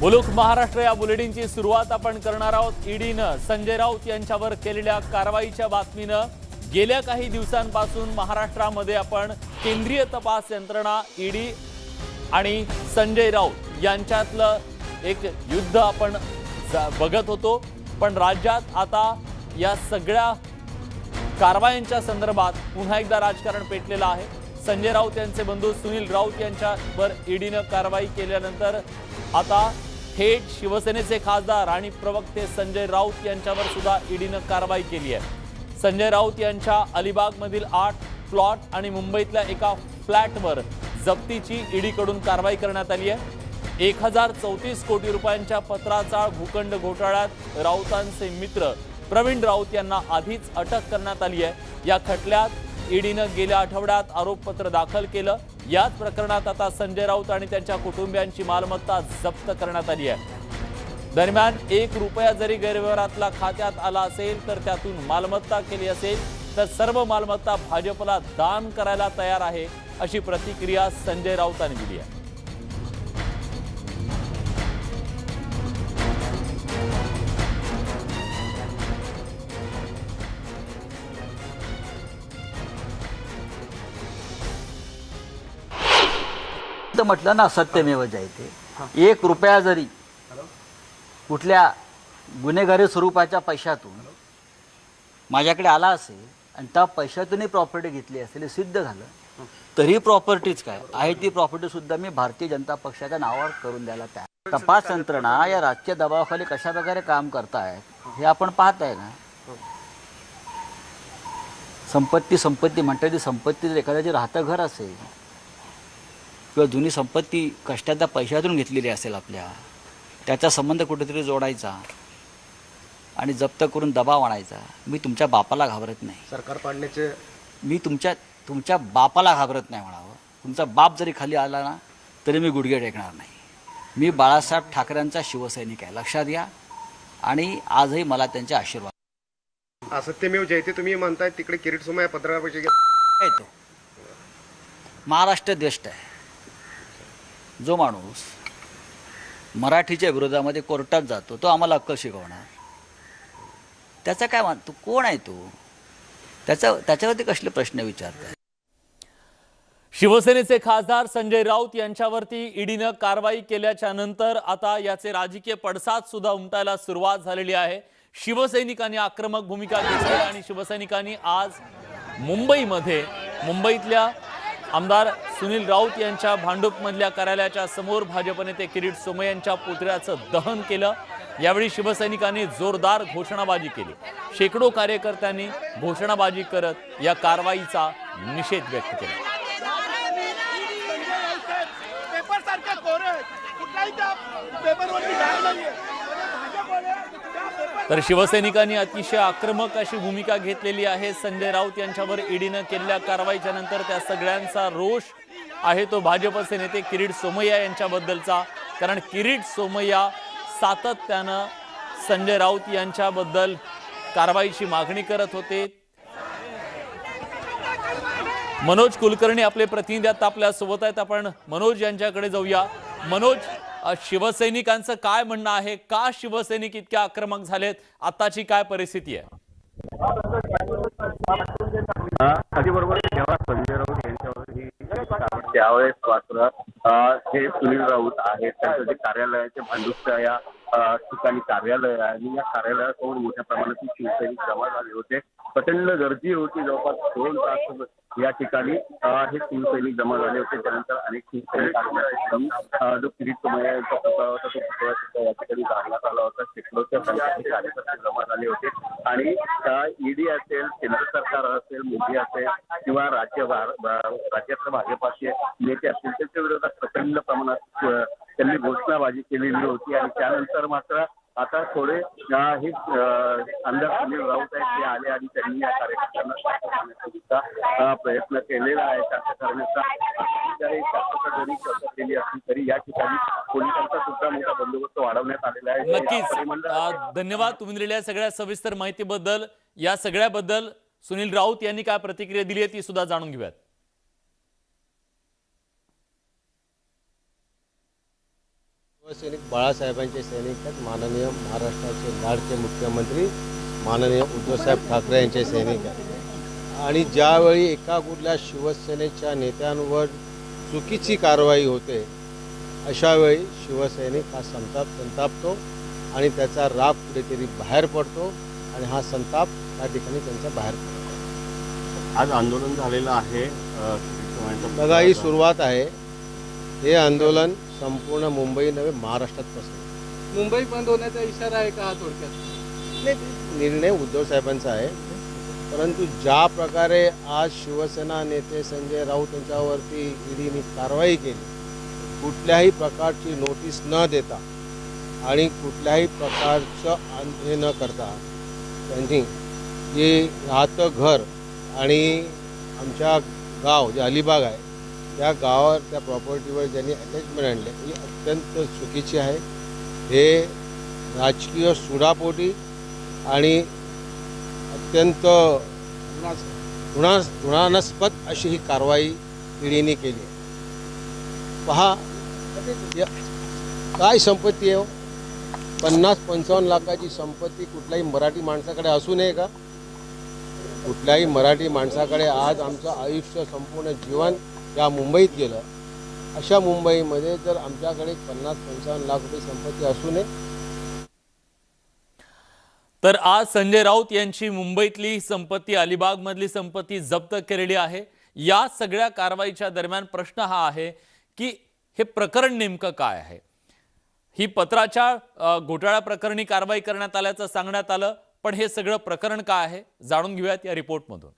मुलुक महाराष्ट्र या बुलेटिनची सुरुवात आपण करणार आहोत। ईडीनं संजय राऊत यांच्यावर केलेल्या कारवाईच्या बातमीनं गेल्या काही दिवसांपासून महाराष्ट्रामध्ये आपण केंद्रीय तपास यंत्रणा ईडी आणि संजय राऊत यांच्यातलं एक युद्ध आपण बघत होतो। पण राज्यात आता या सगळ्या कारवायांच्या संदर्भात पुन्हा एकदा राजकारण पेटलेलं आहे। संजय राऊत यांचे बंधू सुनील राऊत यांच्यावर ईडीनं कारवाई केल्यानंतर आता थेट शिवसेनेचे खासदार आणि प्रवक्ते संजय राऊत यांच्यावर सुद्धा ईडीनं कारवाई केली आहे। संजय राऊत यांच्या अलिबागमधील 8 प्लॉट आणि मुंबईतल्या एका फ्लॅटवर जप्तीची ईडीकडून कारवाई करण्यात आली आहे। 1034 कोटी रुपयांच्या पत्राचाळ भूखंड घोटाळ्यात राऊतांचे मित्र प्रवीण राऊत यांना आधीच अटक करण्यात आली आहे। या खटल्यात ईडीनं गेल्या आठवड्यात आरोपपत्र दाखल केलं। याच प्रकरणात आता संजय राऊत आणि त्यांच्या कुटुंबियांची मालमत्ता जप्त करण्यात आली आहे। दरम्यान 1 रुपया जरी गैरव्यवहारातला खात्यात आला असेल तर त्यातून मालमत्ता केली असेल तर सर्व मालमत्ता भाजपला दान करायला तयार आहे, अशी प्रतिक्रिया संजय राऊतांनी दिली आहे। म्हटलं ना सत्यमेव जयते। 1 रुपया जरी कुठल्या गुन्हेगारी स्वरूपाच्या पैशातून माझ्याकडे आला असेल आणि त्या पैशातूनही प्रॉपर्टी घेतली असेल हे सिद्ध झालं तरी प्रॉपर्टीज काय आहे ती प्रॉपर्टी सुद्धा मी भारतीय जनता पक्षाच्या नावावर करून द्यायला तयार। तपास यंत्रणा या राजकीय दबावाखाली कशा प्रकारे काम करतायत हे आपण पाहताय ना। संपत्ती म्हणतात ती संपत्ती जर एखाद्याचे राहतं घर असेल किंवा जुनी संपत्ती कष्टाच्या पैशातून घेतलेली असेल आपल्या, त्याचा संबंध कुठेतरी जोडायचा आणि जप्त करून दबाव आणायचा। मी तुमच्या बापाला घाबरत नाही, सरकार पाडण्याचे मी तुमच्या बापाला घाबरत नाही म्हणावं। तुमचा बाप जरी खाली आला ना तरी मी गुडघे टेकणार नाही। मी बाळासाहेब ठाकरेंचा शिवसैनिक आहे, लक्षात घ्या। आणि आजही मला त्यांचे आशीर्वाद। असत्यमेव जयते तुम्ही म्हणताय, तिकडे किरीट सोमय्या पत्रकार परिषदेत येतो। महाराष्ट्र देश आहे। जो माणूस मराठीच्या विरोधामध्ये कोर्टात जातो तो आम्हाला अक्कल शिकवणार, त्याचा काय तू कोण आहे? तू त्याच्यावरती कसले प्रश्न विचारताय? शिवसेनेचे खासदार संजय राऊत यांच्यावरती ईडीनं कारवाई केल्याच्या नंतर आता याचे राजकीय पडसाद सुद्धा उमटायला सुरुवात झालेली आहे। शिवसैनिकांनी आक्रमक भूमिका घेतली आणि शिवसैनिकांनी आज मुंबईतल्या आमदार सुनील राऊत यांच्या भांडूपमधल्या कार्यालयाच्या समोर भाजप नेते किरीट सोमय्या यांच्या पुतळ्याचं दहन केलं। यावेळी शिवसैनिकांनी जोरदार घोषणाबाजी केली। शेकडो कार्यकर्त्यांनी घोषणाबाजी करत या कारवाईचा निषेध व्यक्त केला। तर शिवसैनिकांनी अतिशय आक्रमक अशी भूमिका घेतलेली आहे। संजय राऊत यांच्यावर ईडीनं केलेल्या कारवाईच्या नंतर त्या सगळ्यांचा रोष आहे तो भाजपचे नेते किरीट सोमय्या यांच्याबद्दलचा, कारण किरीट सोमय्या सातत्यानं संजय राऊत यांच्याबद्दल कारवाईची मागणी करत होते। मनोज कुलकर्णी आपले प्रतिनिधी आता आपल्या सोबत आहेत, आपण मनोज यांच्याकडे जाऊया। मनोज, शिवसैनिकांचं काय म्हणणं आहे? का शिवसैनिक इतके आक्रमक झालेत? आताची काय परिस्थिती आहे? बरोबर जेव्हा संजय राऊत यांच्यावर त्यावेळेस मात्र हे सुनील राऊत आहेत, त्यांचं जे कार्यालयाचे भांडुपच्या या ठिकाणी कार्यालय आहे आणि या कार्यालयासमोर मोठ्या प्रमाणात शिवसैनिक जमा झाले होते। प्रचंड गर्दी होती, जवळपास 2 तास या ठिकाणी हे शिवसैनिक जमा झाले होते। त्यानंतर अनेक शिवसैनिक जो किरीट सोमय्या यांचा पुतळा होता तो पुतळा सुद्धा या ठिकाणी जाळण्यात आला होता। शेकडोच्या संख्येने कार्यकर्ते जमा झाले होते आणि ईडी असेल, केंद्र सरकार असेल, मोदी असेल किंवा राज्यातले भाजपाचे नेते असतील त्यांच्या विरोधात प्रचंड प्रमाणात त्यांनी घोषणाबाजी केलेली होती। आणि त्यानंतर मात्र आता थोडे हे आमदार सुनील राऊत आहेत ते आले आणि त्यांनी या कार्यकर्त्यांना शांत करण्याचा प्रयत्न केलेला आहे। शांत करण्याचा जरी चर्चा केली असली तरी या ठिकाणी पोलिसांचा सुद्धा मोठा बंदोबस्त वाढवण्यात आलेला आहे। नक्कीच धन्यवाद तुम्ही दिलेल्या सगळ्या सविस्तर माहितीबद्दल। या सगळ्याबद्दल सुनील राऊत यांनी काय प्रतिक्रिया दिली आहे ती सुद्धा जाणून घेऊयात। शिवसैनिक बाळासाहेबांचे सैनिक आहेत. माननीय महाराष्ट्राचे लाडके मुख्यमंत्री माननीय उद्धवसाहेब ठाकरे यांचे सैनिक आहेत. आणि ज्यावेळी एका कुठल्या शिवसेनेच्या नेत्यांवर चुकीची कारवाई होते अशा वेळी शिवसैनिक हा संतापतो आणि त्याचा राग कुठेतरी बाहेर पडतो आणि हा संताप त्या ठिकाणी त्यांचा बाहेर पडतो. आज आंदोलन झालेलं आहे बघा, ही सुरुवात आहे. हे आंदोलन संपूर्ण मुंबई नव्हे महाराष्ट्रात पसरलं. मुंबई बंद होण्याचा इशारा आहे का हा थोडक्यात? नाही, निर्णय उद्धव साहेबांचा आहे, परंतु ज्या प्रकारे आज शिवसेना नेते संजय राऊत यांच्यावरती ईडीने कारवाई केली, कुठल्याही प्रकारची नोटीस न देता आणि कुठल्याही प्रकारचं हे न करता त्यांनी जे राहतं घर आणि आमच्या गाव जे अलिबाग आहे त्या गावावर त्या प्रॉपर्टीवर ज्यांनी अटॅचमेंट आणले ही अत्यंत चुकीची आहे. हे राजकीय सुडापोटी आणि अत्यंत घृणास्पद अशी ही कारवाई ईडीने केली आहे. पहा, काय संपत्ती आहे हो? 50-55 लाखाची संपत्ती कुठल्याही मराठी माणसाकडे असू नये का? कुठल्याही मराठी माणसाकडे आज आमचं आयुष्य संपूर्ण जीवन या मुंबईत गेलं. अशा मुंबईमध्ये जर आमच्याकडे 50-55 लाख रुपये संपत्ती असू नये. तर आज संजय राऊत यांची मुंबईतली संपत्ती, अलिबागमधली संपत्ती जप्त केलेली आहे. या सगळ्या कारवाईच्या दरम्यान प्रश्न हा आहे की हे प्रकरण नेमकं काय आहे. ही पत्राच्या घोटाळा प्रकरणी कारवाई करण्यात आल्याचं सांगण्यात आलं, पण हे सगळं प्रकरण काय आहे जाणून घेऊयात या रिपोर्टमधून.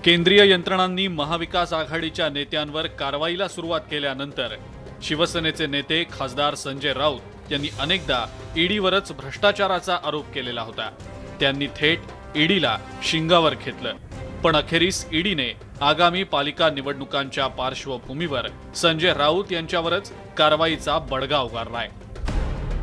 केंद्रीय यंत्रणांनी महाविकास आघाडीच्या नेत्यांवर कारवाईला सुरुवात केल्यानंतर शिवसेनेचे नेते खासदार संजय राऊत यांनी अनेकदा ईडीवरच भ्रष्टाचाराचा आरोप केलेला होता. त्यांनी थेट ईडीला शिंगावर घेतलं, पण अखेरीस ईडीने आगामी पालिका निवडणुकांच्या पार्श्वभूमीवर संजय राऊत यांच्यावरच कारवाईचा बडगा उगारलाय.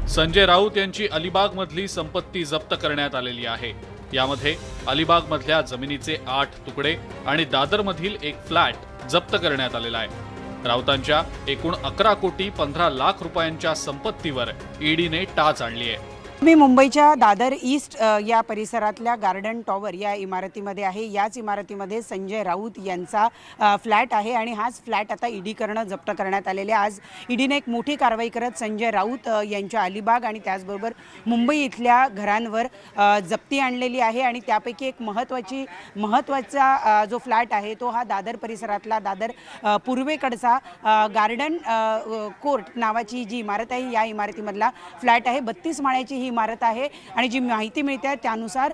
संजय राऊत यांची अलिबागमधली संपत्ती जप्त करण्यात आलेली आहे. यामध्ये अलिबागमधल्या जमिनीचे 8 तुकडे आणि दादरमधील एक फ्लॅट जप्त करण्यात आलेला आहे. राऊतांच्या एकूण 11 कोटी 15 लाख रुपयांच्या संपत्तीवर ईडीने टाच आणली आहे. मी मुंबईच्या दादर ईस्ट या परिसरातल्या गार्डन टॉवर या इमारतीमध्ये आहे. याच इमारतीमध्ये संजय राऊत यांचा फ्लॅट आहे आणि हाच फ्लॅट आता ईडीकडनं जप्त करण्यात आलेले. आज ईडीने एक मोठी कारवाई करत संजय राऊत यांच्या अलिबाग आणि त्याचबरोबर मुंबई इथल्या घरांवर जप्ती आणलेली आहे आणि त्यापैकी एक महत्त्वाचा जो फ्लॅट आहे तो हा दादर परिसरातला, दादर पूर्वेकडचा गार्डन कोर्ट नावाची जी इमारत आहे या इमारतीमधला फ्लॅट आहे. 32 माळ्याची ही इमारत आहे आणि जी माहिती मिळते त्यानुसार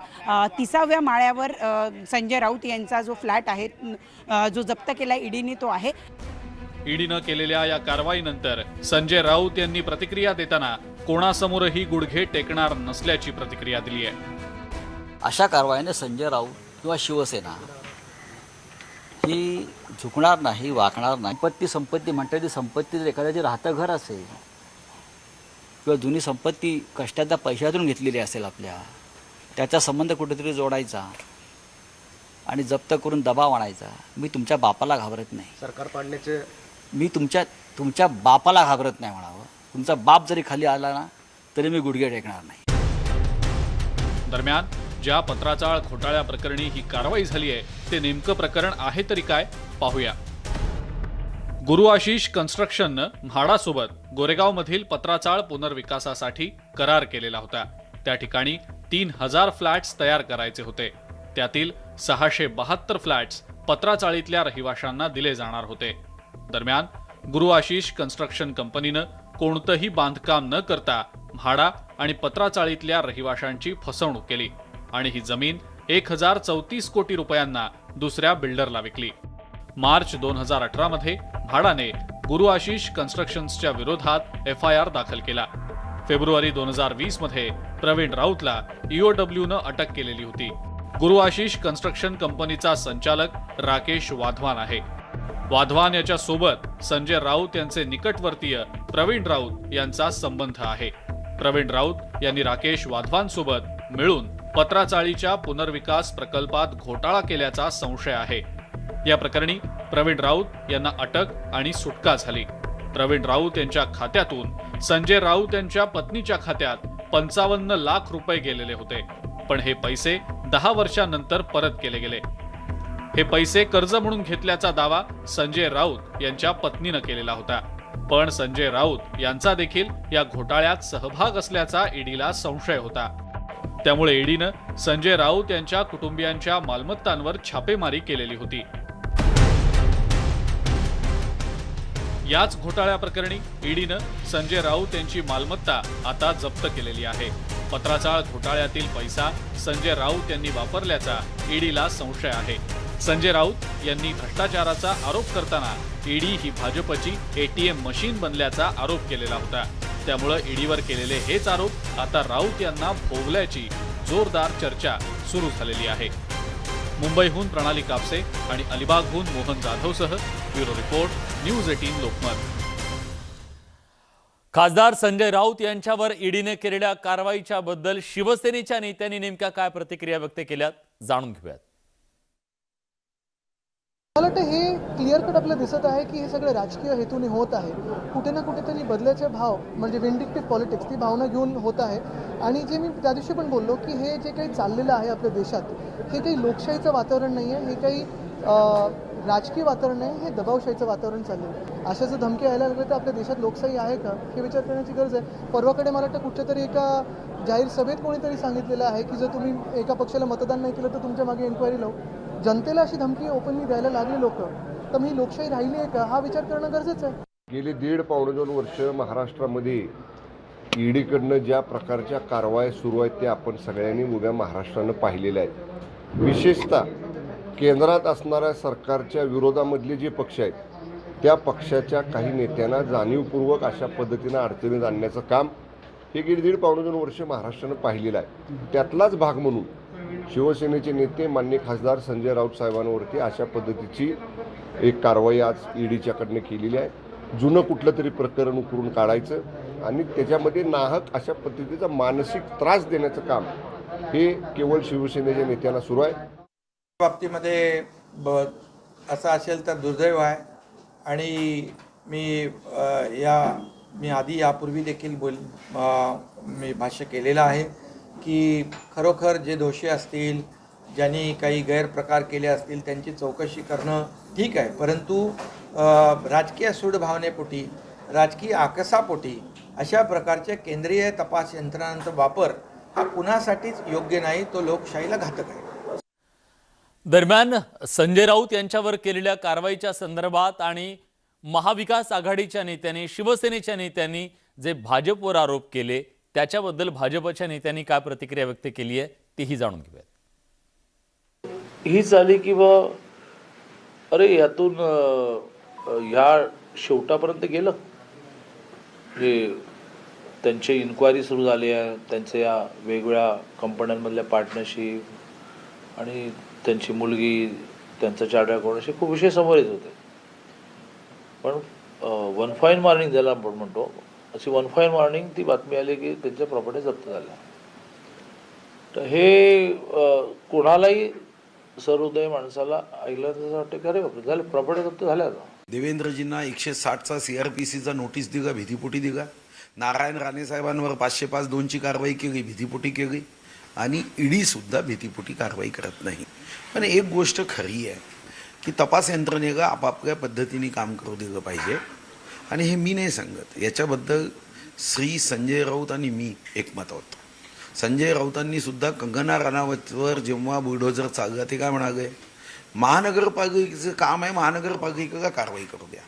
30व्या माळ्यावर संजय राऊत यांचा जो फ्लॅट आहे जो जप्त केला ईडीने तो आहे. ईडीनं केलेल्या या कारवाईनंतर संजय राऊत यांनी प्रतिक्रिया देताना कोणासमोरही गुडघे टेकणार नसल्याची प्रतिक्रिया दिली आहे. अशा कारवाईने संजय राऊत किंवा शिवसेना ही झुकणार नाही, वाकणार नाही. संपत्ती म्हणतात ती संपत्ती जर एखाद्याचे राहतं घर असेल किंवा जुनी संपत्ती कष्टाच्या पैशातून घेतलेली असेल आपल्या, त्याचा संबंध कुठेतरी जोडायचा आणि जप्त करून दबाव आणायचा. मी तुमच्या बापाला घाबरत नाही. सरकार पाडण्याचे मी तुमच्या बापाला घाबरत नाही म्हणावं. तुमचा बाप जरी खाली आला ना तरी मी गुडघे टेकणार नाही. दरम्यान ज्या पत्राचाळ घोटाळ्या प्रकरणी ही कारवाई झाली आहे ते नेमकं प्रकरण आहे तरी काय पाहूया. गुरु आशिष कन्स्ट्रक्शननं म्हाडासोबत गोरेगावमधील पत्राचाळ पुनर्विकासासाठी करार केलेला होता. त्या ठिकाणी 3000 फ्लॅट्स तयार करायचे होते. त्यातील 672 फ्लॅट्स पत्राचाळीतल्या रहिवाशांना दिले जाणार होते. दरम्यान गुरु आशिष कन्स्ट्रक्शन कंपनीनं कोणतंही बांधकाम न करता म्हाडा आणि पत्राचाळीतल्या रहिवाशांची फसवणूक केली आणि ही जमीन 1034 कोटी रुपयांना दुसऱ्या बिल्डरला विकली. मार्च 2018 मध्ये म्हाडाने गुरु आशिष कन्स्ट्रक्शन्सच्या विरोधात FIR दाखल केला. फेब्रुवारी 2020 मध्ये प्रवीण राऊतला EOWनं अटक केलेली होती. गुरु आशिष कन्स्ट्रक्शन कंपनीचा संचालक राकेश वाधवान आहे. वाधवान याच्या सोबत संजय राऊत यांचे निकटवर्तीय प्रवीण राऊत यांचा संबंध आहे. प्रवीण राऊत यांनी राकेश वाधवान सोबत मिळून पत्राचाळीच्या पुनर्विकास प्रकल्पात घोटाळा केल्याचा संशय आहे. या प्रकरणी प्रवीण राऊत यांना अटक आणि सुटका झाली. प्रवीण राऊत यांच्या खात्यातून संजय राऊत यांच्या पत्नीच्या खात्यात 55 लाख रुपये गेलेले होते. पण हे पैसे 10 वर्षांनंतर परत केले गेले. हे पैसे कर्ज म्हणून घेतल्याचा दावा संजय राऊत यांच्या पत्नीनं केलेला होता. पण संजय राऊत यांचा देखील या घोटाळ्यात सहभाग असल्याचा ईडीला संशय होता. त्यामुळे ईडीनं संजय राऊत यांच्या कुटुंबियांच्या मालमत्तांवर छापेमारी केलेली होती. याच घोटाळ्याप्रकरणी ईडीनं संजय राऊत यांची मालमत्ता आता जप्त केलेली आहे. पत्राचाळ घोटाळ्यातील पैसा संजय राऊत यांनी वापरल्याचा ईडीला संशय आहे. संजय राऊत यांनी भ्रष्टाचाराचा आरोप करताना ईडी ही भाजपची एटीएम मशीन बनल्याचा आरोप केलेला होता. त्यामुळे ईडीवर केलेले हेच आरोप आता राऊत यांना भोगल्याची जोरदार चर्चा सुरू झालेली आहे. मुंबईहून प्रणाली कापसे आणि अलिबागहून मोहन जाधवसह ब्युरो रिपोर्ट, न्यूज 18 लोकमत. खासदार संजय राऊत यांच्यावर ईडीने केलेल्या कारवाईच्या बद्दल शिवसेनेच्या नेत्यांनी नेमक्या काय प्रतिक्रिया व्यक्त केल्यात जाणून घेऊयात. मला वाटतं हे क्लिअर कट आपल्याला दिसत आहे की हे सगळं राजकीय हेतूने होत आहे. कुठे ना कुठेतरी बदल्याचे भाव म्हणजे विंडिक्टिव्ह पॉलिटिक्स ती भावना घेऊन होत आहे. आणि जे मी त्या दिवशी पण बोललो की हे जे काही चाललेलं आहे आपल्या देशात हे काही लोकशाहीचं वातावरण नाही आहे, हे काही राजकीय वातावरण नाही, हे दबावशाहीचं वातावरण चाललेलं आहे. अशा जर धमकी यायला लागले तर आपल्या देशात लोकशाही आहे का हे विचार करण्याची गरज आहे. परवाकडे मला वाटतं कुठच्यातरी एका जाहीर सभेत कोणीतरी सांगितलेलं आहे की जर तुम्ही एका पक्षाला मतदान नाही केलं तर तुमच्या मागे एन्क्वायरी लावू. जनतेला अशी धमकी ओपनली द्यायला लागली लोक, तर मग ही लोकशाही राहिली आहे का हा विचार करणं गरजेचं आहे. गेली 1.5-2 वर्ष महाराष्ट्रामध्ये ईडीकडनं ज्या प्रकारच्या कारवाया सुरू आहेत त्या आपण सगळ्यांनी उभ्या महाराष्ट्रानं पाहिलेल्या आहेत. विशेषतः केंद्रात असणाऱ्या सरकारच्या विरोधामधले जे पक्ष आहेत त्या पक्षाच्या काही नेत्यांना जाणीवपूर्वक अशा पद्धतीनं अडचणीत आणण्याचं काम हे गेली 1.5-2 वर्ष महाराष्ट्रानं पाहिलेलं आहे. त्यातलाच भाग म्हणून शिवसेनेचे नेते माननीय खासदार संजय राऊत साहेबांवरती अशा पद्धतीची एक कारवाई आज ईडीच्याकडनं केलेली आहे. जुनं कुठलं तरी प्रकरण उकरून काढायचं आणि त्याच्यामध्ये नाहक अशा पद्धतीचा मानसिक त्रास देण्याचं काम हे केवळ शिवसेनेच्या नेत्यांना सुरू आहे. बाबतीमध्ये असं असेल तर दुर्दैव आहे. आणि मी आधी यापूर्वी देखील मी भाष्य केलेलं आहे की खरोखर जे दोषी असतील, ज्यांनी काही गैरप्रकार केले असतील त्यांची चौकशी करणं ठीक आहे, परंतु राजकीय सूडभावनेपोटी, राजकीय आकसापोटी अशा प्रकारच्या केंद्रीय तपास यंत्रणांचा वापर हा कुणासाठीच योग्य नाही, तो लोकशाहीला घातक आहे. दरम्यान संजय राऊत यांच्यावर केलेल्या कारवाईच्या संदर्भात आणि महाविकास आघाडीच्या नेत्यांनी, शिवसेनेच्या नेत्यांनी जे भाजपवर आरोप केले त्याच्याबद्दल भाजपच्या नेत्यांनी काय प्रतिक्रिया व्यक्त केली आहे तीही जाणून घेऊयात. हीच आली की बा अरे यातून ह्या शेवटापर्यंत गेलं. जे त्यांची इन्क्वायरी सुरू झाली आहे, त्यांच्या या वेगवेगळ्या कंपन्यांमधल्या पार्टनरशिप आणि त्यांची मुलगी, त्यांचा चार्टर्ड अकाउंटशी खूप विषय समोर येत होते. पण वन फाईन मॉर्निंग झाला आपण म्हणतो, अशी वन फाईन मॉर्निंग ती बातमी आली की त्यांच्या प्रॉपर्टी जप्त झाल्या. तर हे कोणालाही सहृदय माणसाला ऐकलं तर वाटतं की अरे बापरे झाले, प्रॉपर्टी जप्त झाल्या. देवेंद्रजींना 160चा CRPCचा नोटीस दिगा, भीतीपोटी दिगा. नारायण राणे साहेबांवर 505(2) कारवाई केली, भीतीपोटी केली. आणि ईडीसुद्धा भीतीपोटी कारवाई करत नाही. पण एक गोष्ट खरी आहे की तपास यंत्रणेला आपापल्या पद्धतीने काम करू दिलं पाहिजे. आणि हे मी नाही सांगत, याच्याबद्दल श्री संजय राऊत आणि मी एकमत आहोत. संजय राऊतांनी सुद्धा कंगना राणावतवर जेव्हा बुलडोझर चालला ते काय म्हणाले, महानगरपालिकेचं काम आहे, महानगरपालिकेला कारवाई करू द्या.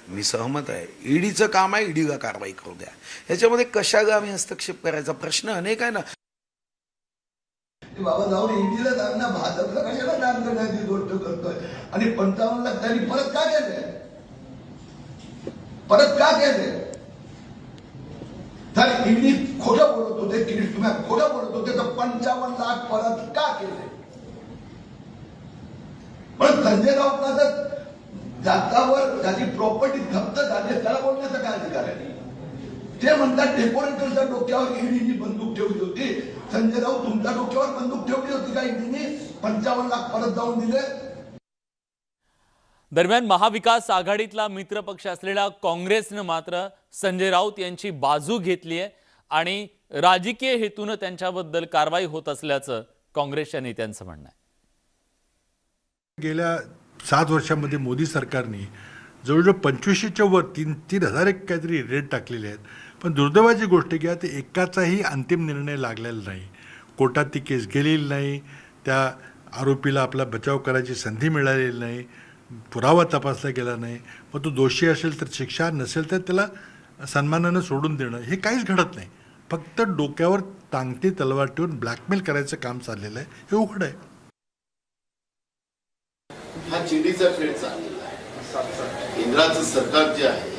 मी सहमत आहे, ईडीचं काम आहे, ईडीला कारवाई करू द्या. याच्यामध्ये कशाला आम्ही हस्तक्षेप करायचा प्रश्न अनेक आहे ना. बाबा जाऊन ईडीला सांगणं भाजपला कशाला दान करण्याची गोष्ट करतोय. आणि 55 लाख त्यांनी परत का केले, परत का केले. तर ईडी खोटं बोलत होते, तुम्ही खोटं बोलत होते, तर 55 लाख परत का केले. पण संजय राऊतला जर जातावर त्याची प्रॉपर्टी जप्त झाली त्याला बोलण्याचा काय अधिकार आहे. ते म्हणतात डेकोरेटरच्या डोक्यावर ईडीने बंदूक ठेवली होती. संजय राऊत तुमच्या डोक्यावर बंदूक ठेवली होती का ईडीने. 55 लाख परत जाऊन दिले. दरम्यान महाविकास आघाडीतला मित्रपक्ष असलेल्या काँग्रेसनं मात्र संजय राऊत यांची बाजू घेतली आहे आणि राजकीय हेतून त्यांच्याबद्दल कारवाई होत असल्याचं काँग्रेसच्या नेत्यांचं म्हणणं आहे. गेल्या 7 वर्षांमध्ये मोदी सरकारने जवळजवळ 2500च्या वर 3,000 एक काहीतरी रेट टाकलेले आहेत. पण दुर्दैवाची गोष्ट की ते एकाचाही अंतिम निर्णय लागलेला नाही. कोर्टात ती केस गेलेली नाही, त्या आरोपीला आपला बचाव करायची संधी मिळालेली नाही, पुरावा तपासला गेला नाही. मग तो दोषी असेल तर शिक्षा, नसेल तर त्याला सन्मानानं सोडून देणं, हे काहीच घडत नाही. फक्त डोक्यावर टांगती तलवार ठेवून ब्लॅकमेल करायचं काम चाललेलं आहे. हे उघड आहे. हा चिडीचा खेळ चाललेला आहे. केंद्राचं सरकार जे आहे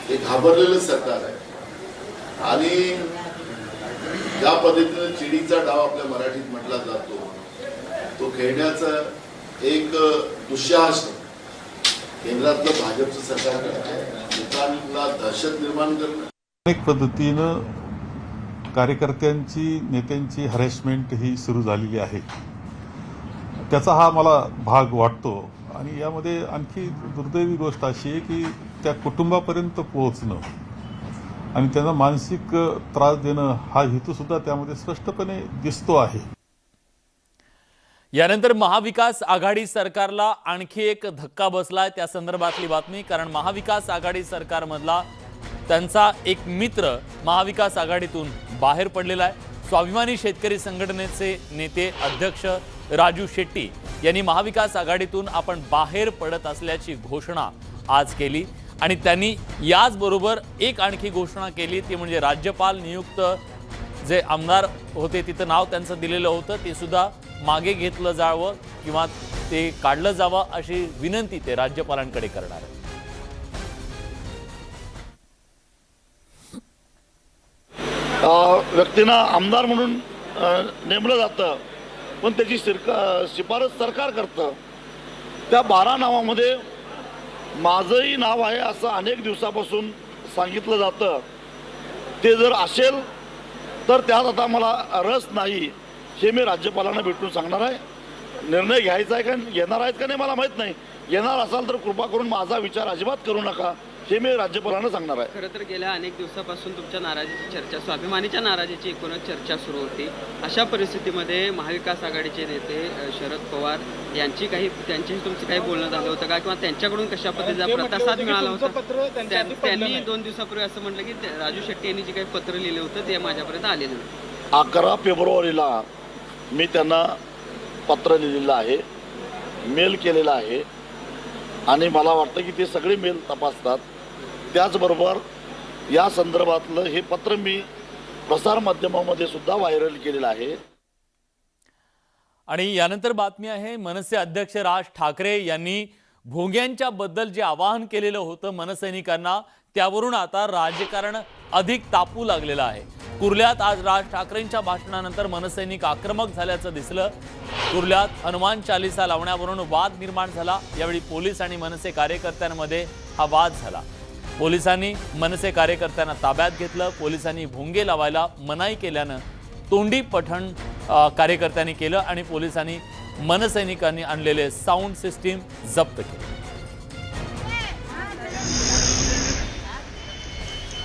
ते घाबरलेलं सरकार आहे आणि ज्या पद्धतीनं चिडीचा डाव आपल्या मराठीत म्हटला जातो तो खेळण्याचा एक दुःसाहस केंद्रातलं भाजपचं सरकार करत आहे. लोकांना दहशत निर्माण करणं, अनेक पद्धतीनं कार्यकर्त्यांची, नेत्यांची हॅरेसमेंट ही सुरू झालेली आहे. त्याचा हा मला भाग वाटतो आणि यामध्ये आणखी दुर्दैवी गोष्ट अशी आहे की त्या कुटुंबापर्यंत पोहोचणं आणि त्यांना मानसिक त्रास देणं हा हेतूसुद्धा त्यामध्ये स्पष्टपणे दिसतो आहे. यानंतर महाविकास आघाडी सरकारला आणखी एक धक्का बसलाय त्या संदर्भातली बातमी. कारण महाविकास आघाडी सरकारमधला त्यांचा एक मित्र महाविकास आघाडीतून बाहेर पडलेला आहे. स्वाभिमानी शेतकरी संघटनेचे नेते अध्यक्ष राजू शेट्टी यांनी महाविकास आघाडीतून आपण बाहेर पडत असल्याची घोषणा आज केली आणि त्यांनी याचबरोबर एक आणखी घोषणा केली, ती म्हणजे राज्यपाल नियुक्त जे आमदार होते तिथं नाव त्यांचं दिलेलं होतं ते सुद्धा मागे घेतलं जावं किंवा ते काढलं जावं अशी विनंती ते राज्यपालांकडे करणार आहेत. व्यक्तींना आमदार म्हणून नेमलं जातं पण त्याची शिफारस सरकार करतं. त्या 12 नावामध्ये माझंही नाव आहे असं अनेक दिवसापासून सांगितलं जातं. ते जर असेल तर त्यात आता मला रस नाही हे मी राज्यपालांना भेटून सांगणार आहे. निर्णय घ्यायचा आहे का घेणार आहेत का नाही मला माहीत नाही. येणार असाल तर कृपा करून माझा विचार अजिबात करू नका हे मी राज्यपालांना सांगणार आहे. खरं तर गेल्या अनेक दिवसापासून तुमच्या नाराजीची चर्चा, स्वाभिमानीच्या नाराजीची एकूणच चर्चा सुरू होती. अशा परिस्थितीमध्ये महाविकास आघाडीचे नेते शरद पवार त्यांच्याशी तुमचं काही बोलणं झालं होतं का किंवा त्यांच्याकडून कशा पद्धतीचा प्रतिसाद मिळाला होता? त्यांनी 2 दिवसापूर्वी असं म्हटलं की राजू शेट्टी यांनी जे काही पत्र लिहिलं होतं ते माझ्यापर्यंत आलेलं नाही. 11 फेब्रुवारीला मी त्यांना पत्र लिहिलेलं आहे, मेल केलेला आहे आणि मला वाटतं की ते सगळे मेल तपासतात. त्याचबरोबर या संदर्भातलं हे पत्र मी प्रसारमाध्यमामध्ये सुद्धा व्हायरल केलेलं आहे. आणि यानंतर बातमी आहे मनसे अध्यक्ष राज ठाकरे यांनी भोंग्यांच्या बद्दल जे आवाहन केलेलं होतं मनसैनिकांना त्यावरून आता राजकारण अधिक तापू लागलेलं आहे. कुर्ल्यात आज राज ठाकरेंच्या भाषणानंतर मनसैनिक आक्रमक झाल्याचं दिसलं. कुर्ल्यात हनुमान चालीसा लावण्यावरून वाद निर्माण झाला. यावेळी पोलीस आणि मनसे कार्यकर्त्यांमध्ये हा वाद झाला. पोलिसांनी मनसे कार्यकर्त्यांना ताब्यात घेतलं. पोलिसांनी भोंगे लावायला मनाई केल्यानं तोंडी पठण कार्यकर्त्यांनी केलं आणि पोलिसांनी मनसैनिकांनी आणलेले साऊंड सिस्टीम जप्त केले.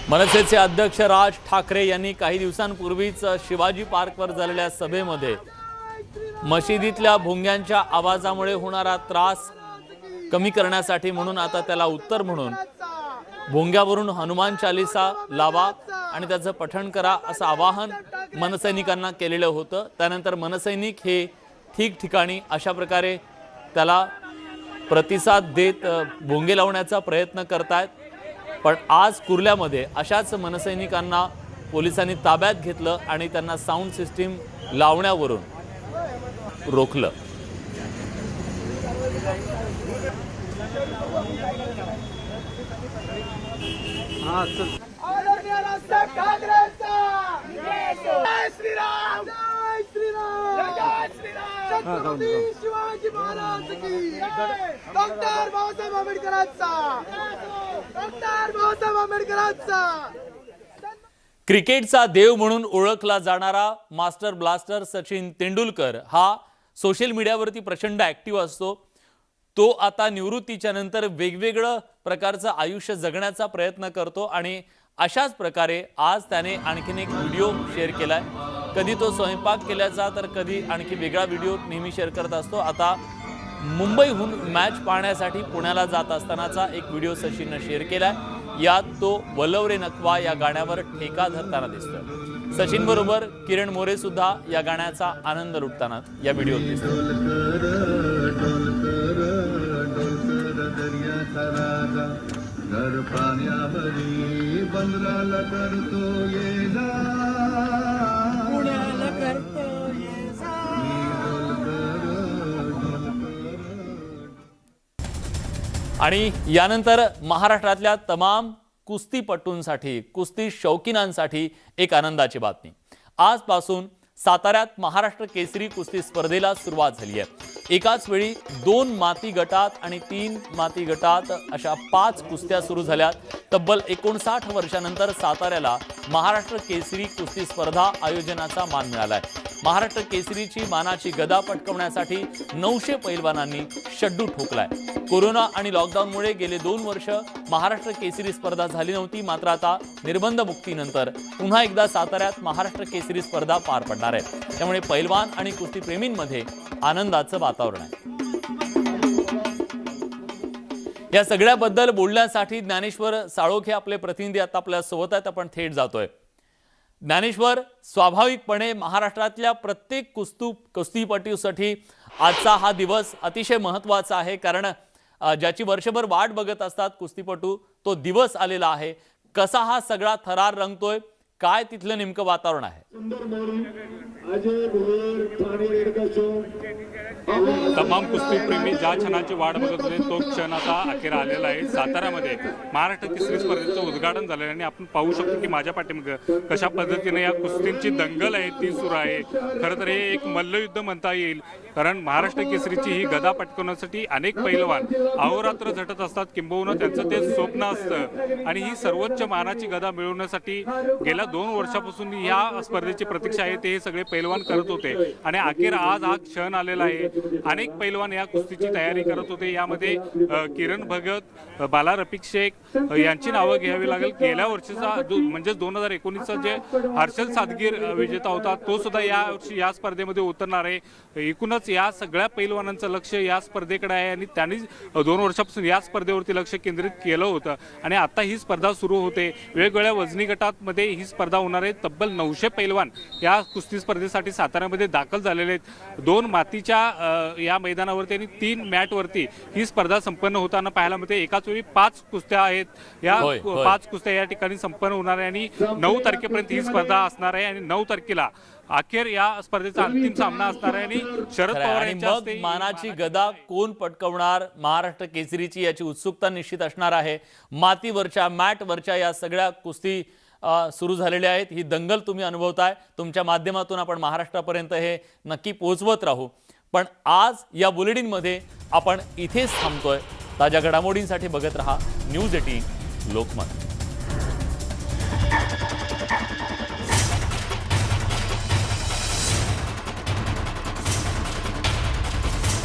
मनसेचे अध्यक्ष राज ठाकरे यांनी काही दिवसांपूर्वीच शिवाजी पार्कवर झालेल्या सभेमध्ये मशिदीतल्या भोंग्यांच्या आवाजामुळे होणारा त्रास कमी करण्यासाठी म्हणून आता त्याला उत्तर म्हणून भोंग्यावरून हनुमान चालीसा लावा आणि त्याचं पठण करा असं आवाहन मनसैनिकांना केलेलं होतं. त्यानंतर मनसैनिक हे ठिकठिकाणी अशा प्रकारे त्याला प्रतिसाद देत भोंगे लावण्याचा प्रयत्न करतायत. पण आज कुर्ल्यामध्ये अशाच मनसैनिकांना पोलिसांनी ताब्यात घेतलं आणि त्यांना साऊंड सिस्टीम लावण्यावरून रोखलं. शिवाजी महाराज की डॉक्टर बाबासाहेब आंबेडकरांचा, डॉक्टर बाबासाहेब आंबेडकरांचा. क्रिकेटचा देव म्हणून ओळखला जाणारा मास्टर ब्लास्टर सचिन तेंडुलकर हा सोशल मीडियावरती प्रचंड ॲक्टिव्ह असतो. तो आता निवृत्तीच्या नंतर वेगवेगळं प्रकारचं आयुष्य जगण्याचा प्रयत्न करतो आणि अशाच प्रकारे आज त्याने आणखीन एक व्हिडिओ शेअर केलाय. कधी तो स्वयंपाक केल्याचा तर कधी आणखी वेगळा व्हिडिओ नेहमी शेअर करत असतो. आता मुंबईहून मॅच पाहण्यासाठी पुण्याला जात असतानाचा एक व्हिडिओ सचिनने शेअर केलाय. यात तो वलवरे नकवा या गाण्यावर ठेका धरताना दिसतोय. सचिन बरोबर किरण मोरे सुद्धा या गाण्याचा आनंद लुटताना या व्हिडिओत दिसतो. आणि यानंतर महाराष्ट्रातल्या तमाम कुस्तीपटूंसाठी, कुस्ती शौकीनांसाठी एक आनंदाची बातमी. आजपासून साताऱ्यात महाराष्ट्र केसरी कुस्ती स्पर्धेला सुरुवात झाली आहे. एकाच वेळी 2 माती गटात आणि 3 माती गटात अशा 5 कुस्त्या सुरू झाल्यात. तब्बल 59 वर्षानंतर साताऱ्याला महाराष्ट्र केसरी कुस्ती स्पर्धा आयोजनाचा मान मिळालाय. महाराष्ट्र केसरीची मानाची गदा पटकावण्यासाठी 900 पैलवानांनी शड्डू ठोकलाय. कोरोना आणि लॉकडाऊनमुळे गेले 2 वर्ष महाराष्ट्र केसरी स्पर्धा झाली नव्हती. मात्र आता निर्बंध मुक्तीनंतर पुन्हा एकदा साताऱ्यात महाराष्ट्र केसरी स्पर्धा पार पडणार आहे. त्यामुळे पैलवान आणि कुस्तीप्रेमींमध्ये आनंदाचं वातावरण आहे. या सगळ्याबद्दल बोलण्यासाठी ज्ञानेश्वर साळोखे आपले प्रतिनिधी आता आपल्या सोबत आहेत. आपण थेट जातोय. ज्ञानेश्वर, स्वाभाविकपणे महाराष्ट्रातल्या प्रत्येक कुस्तीपटूसाठी आजचा हा दिवस अतिशय महत्त्वाचा आहे. कारण ज्याची वर्षभर वाट बघत असतात कुस्तीपटू, तो दिवस आलेला आहे. कसा हा सगळा थरार रंगतोय, काय तिथलं नेमकं वातावरण आहे? तमाम कुस्तीप्रेमी ज्या क्षणाची वाट बघत होते तो क्षण आता अखेर आलेला आहे. साताऱ्यामध्ये महाराष्ट्र केसरी स्पर्धेचं उद्घाटन झालं आणि आपण पाहू शकतो की माझ्या पाठीमागे कशा पद्धतीने या कुस्तींची दंगल आहे ती सुरू आहे. खरं तर हे एक मल्लयुद्ध म्हणता येईल. कारण महाराष्ट्र केसरीची ही गदा पटकवण्यासाठी अनेक पैलवान अहोरात्र झटत असतात. किंबहुना त्यांचं ते स्वप्न असतं आणि ही सर्वोच्च मानाची गदा मिळवण्यासाठी गेल्या 2 वर्षापासून या स्पर्धेची प्रतीक्षा आहे ते हे सगळे पैलवान करत होते आणि अखेर आज हा क्षण आलेला आहे. अनेक पैलवान या कुस्तीची तयारी करत होते. यामध्ये किरण भगत, बाला रफिक शेख यांची नावं घ्यावी लागेल. गेल्या वर्षीचा म्हणजे 2019चा जे हर्षल सादगीर विजेता होता तो सुद्धा या वर्षी या स्पर्धेमध्ये उतरणार आहे. एकूणच या सगळ्या पैलवानांचं लक्ष या स्पर्धेकडे आहे आणि त्यांनी 2 वर्षापासून या स्पर्धेवरती लक्ष केंद्रित केलं होतं आणि आता ही स्पर्धा सुरू होते. वेगवेगळ्या वजनी गटांमध्ये ही स्पर्धा होणार आहे. तब्बल 900 पैलवान या कुस्ती स्पर्धेसाठी साताऱ्यामध्ये दाखल झालेले आहेत. 2 मातीच्या या मैदानावरती आणि 3 मॅटवरती ही स्पर्धा संपन्न होताना पाहायला मिळते. एकाच वेळी 5 कुस्त्या आहेत. या 5 कुस्त्या या ठिकाणी संपन्न होणार आहे आणि 9 तारखेपर्यंत ही स्पर्धा असणार आहे आणि 9 तारखेला अखेर या स्पर्धेचा अंतिम सामना असणार आहे आणि शरद पवार यांच्या हस्ते मानाची गदा कोण पटकवणार महाराष्ट्र केसरीची याची उत्सुकता निश्चित असणार आहे. मातीवरच्या, मॅटवरच्या या सगळ्या कुस्ती सुरू झालेल्या आहेत. ही दंगल तुम्ही अनुभवताय. तुमच्या माध्यमातून आपण महाराष्ट्रापर्यंत हे नक्की पोहोचवत राहू. पण आज या बुलेटिनमध्ये आपण इथेच थांबतोय. ताज्या घडामोडींसाठी बघत रहा न्यूज 18 लोकमत.